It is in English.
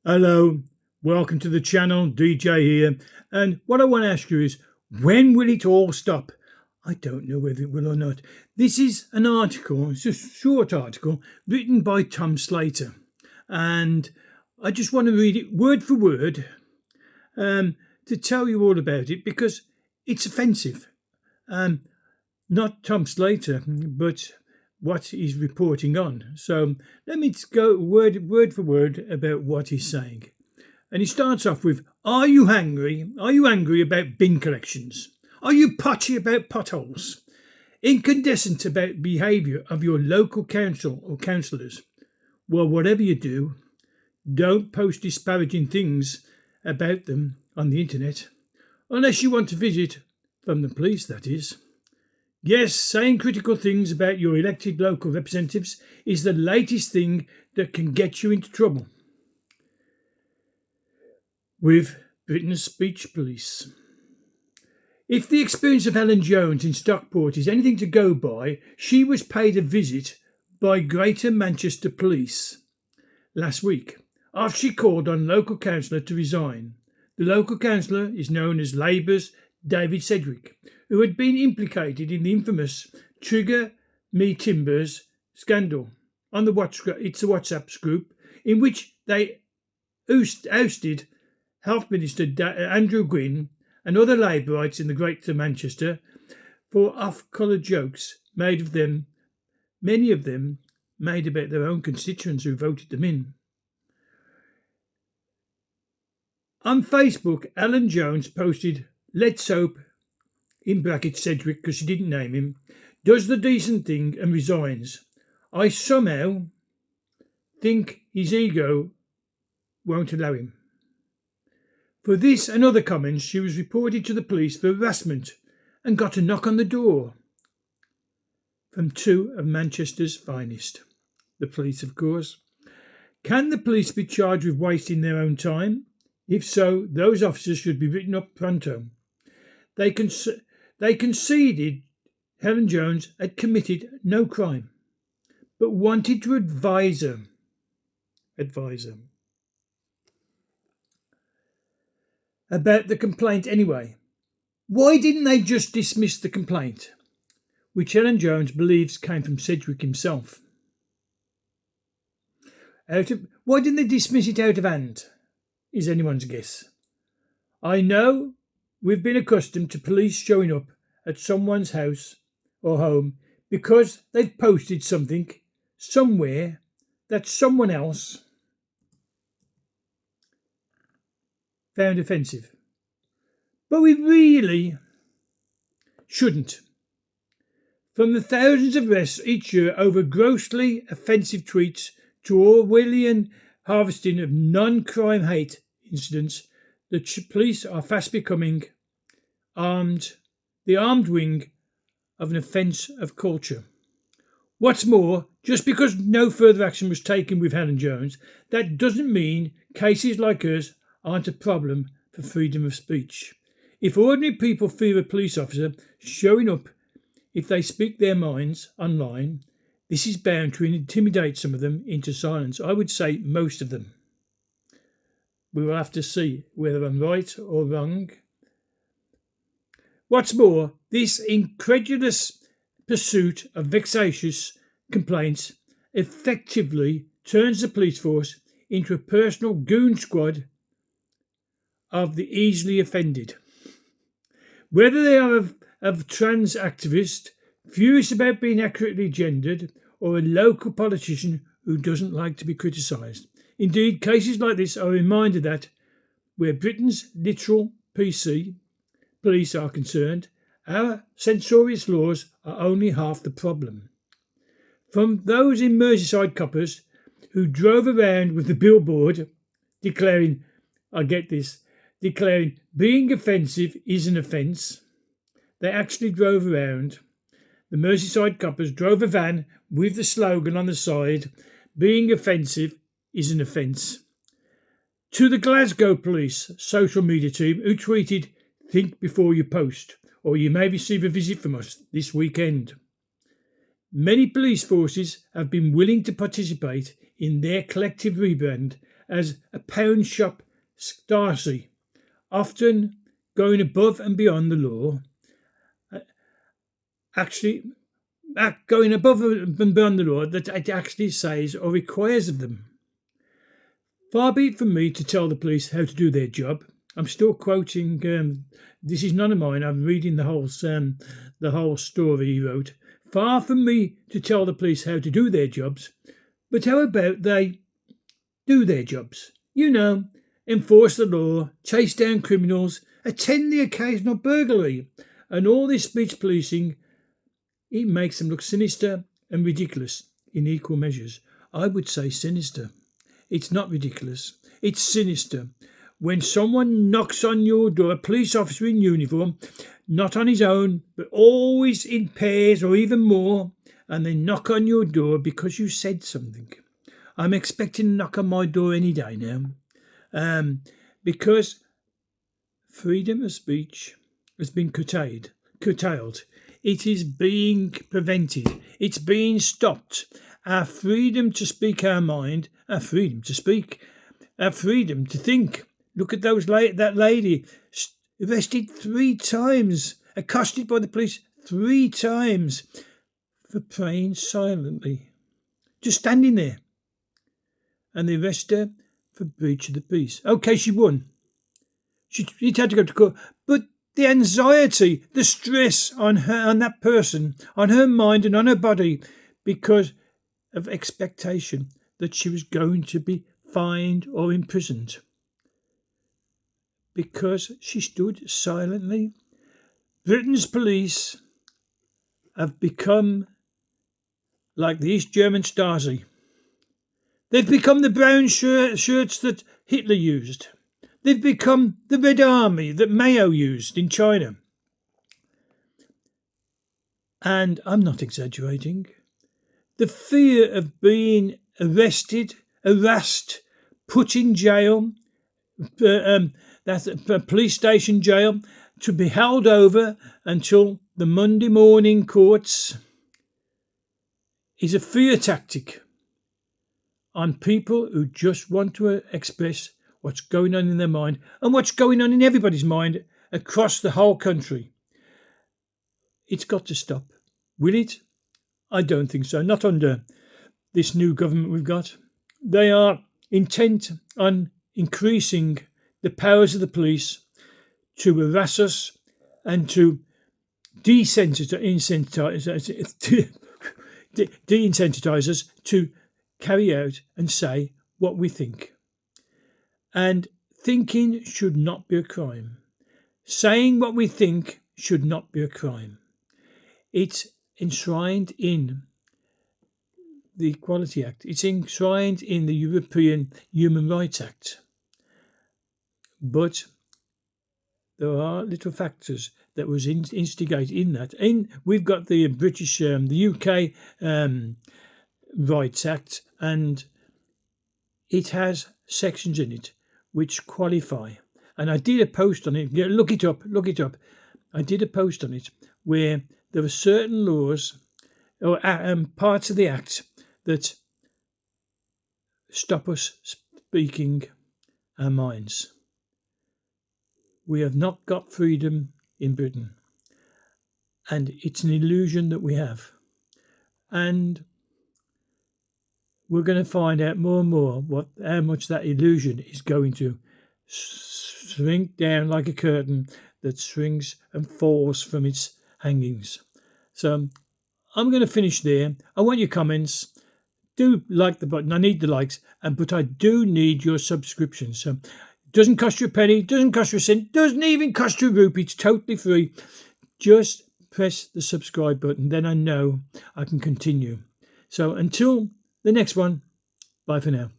Hello, welcome to the channel, DJ here. And what I want to ask you is, when will it all stop? I don't know whether it will or not. This is an article, it's a short article, written by Tom Slater. And I just want to read it word for word to tell you all about it because it's offensive. Not Tom Slater, but what he's reporting on. So let me go word for word about what he's saying. And he starts off with, Are you angry? Are you angry about bin collections? Are you potty about potholes? Incandescent about behaviour of your local council or councillors? Well, whatever you do, don't post disparaging things about them on the internet. Unless you want to visit, from the police that is. Yes, saying critical things about your elected local representatives is the latest thing that can get you into trouble with Britain's speech police. If the experience of Helen Jones in Stockport is anything to go by, she was paid a visit by Greater Manchester Police last week after she called on local councillor to resign. The local councillor is known as Labour's David Sedgwick, who had been implicated in the infamous Trigger Me Timbers scandal on the WhatsApp group in which they ousted Health Minister Andrew Gwynn and other Labourites in the Greater Manchester for off-colour jokes made of them, many of them made about their own constituents who voted them in. On Facebook, Ellen Jones posted, Let's hope, in brackets Sedgwick because she didn't name him, does the decent thing and resigns. I somehow think his ego won't allow him. For this and other comments, she was reported to the police for harassment and got a knock on the door from two of Manchester's finest. The police, of course. Can the police be charged with wasting their own time? If so, those officers should be written up pronto. They conceded Helen Jones had committed no crime, but wanted to advise her. About the complaint anyway. Why didn't they just dismiss the complaint, which Helen Jones believes came from Sedgwick himself? Why didn't they dismiss it out of hand, is anyone's guess. I know we've been accustomed to police showing up at someone's house or home because they've posted something somewhere that someone else found offensive. But we really shouldn't. From the thousands of arrests each year over grossly offensive tweets to Orwellian harvesting of non-crime hate incidents, the police are fast becoming the armed wing of an offence of culture. What's more, just because no further action was taken with Helen Jones, that doesn't mean cases like hers aren't a problem for freedom of speech. If ordinary people fear a police officer showing up if they speak their minds online, this is bound to intimidate some of them into silence. I would say most of them. We will have to see whether I'm right or wrong. What's more, this incredulous pursuit of vexatious complaints effectively turns the police force into a personal goon squad of the easily offended. Whether they are of trans activist, furious about being accurately gendered, or a local politician who doesn't like to be criticised. Indeed, cases like this are a reminder that, where Britain's literal police are concerned, our censorious laws are only half the problem. From those in Merseyside coppers who drove around with the billboard declaring being offensive is an offence, they actually drove around. The Merseyside coppers drove a van with the slogan on the side, being offensive is an offence. To the Glasgow police social media team who tweeted, think before you post, or you may receive a visit from us this weekend. Many police forces have been willing to participate in their collective rebrand as a pound shop Stasi, often going above and beyond the law, actually going above and beyond the law that it actually says or requires of them. Far be it from me to tell the police how to do their job. I'm still quoting. This is none of mine. I'm reading the whole story he wrote. Far from me to tell the police how to do their jobs, but how about they do their jobs? You know, enforce the law, chase down criminals, attend the occasional burglary, and all this speech policing. It makes them look sinister and ridiculous in equal measures. I would say sinister. It's not ridiculous. It's sinister. When someone knocks on your door, a police officer in uniform, not on his own, but always in pairs or even more, and they knock on your door because you said something. I'm expecting a knock on my door any day now. Because freedom of speech has been curtailed. It is being prevented. It's being stopped. Our freedom to speak our mind, our freedom to speak, our freedom to think. Look at that lady arrested 3 times, accosted by the police 3 times for praying silently, just standing there. And they arrest her for breach of the peace. Okay, she won. She had to go to court, but the anxiety, the stress on her, on that person, on her mind and on her body, because of expectation that she was going to be fined or imprisoned. Because she stood silently. Britain's police have become like the East German Stasi. They've become the brown shirts that Hitler used. They've become the Red Army that Mao used in China. And I'm not exaggerating. The fear of being arrested, harassed, put in jail, that's a police station jail, to be held over until the Monday morning courts, is a fear tactic on people who just want to express what's going on in their mind and what's going on in everybody's mind across the whole country. It's got to stop. Will it? I don't think so. Not under this new government we've got. They are intent on increasing the powers of the police to harass us and to de-insensitize us to carry out and say what we think. And thinking should not be a crime. Saying what we think should not be a crime. It's enshrined in the Equality Act. It's enshrined in the European Human Rights Act. But there are little factors that was instigated in that. We've got the British, the UK Rights Act, and it has sections in it which qualify. And I did a post on it. Yeah, look it up. I did a post on it where there are certain laws or parts of the Act that stop us speaking our minds. We have not got freedom in Britain, and it's an illusion that we have. And we're going to find out more and more how much that illusion is going to shrink down like a curtain that shrinks and falls from its hangings. So I'm going to finish there. I want your comments. Do like the button. I need the likes, but I do need your subscription. So it doesn't cost you a penny, doesn't cost you a cent, doesn't even cost you a rupee. It's totally free. Just press the subscribe button. Then I know I can continue. So until the next one, bye for now.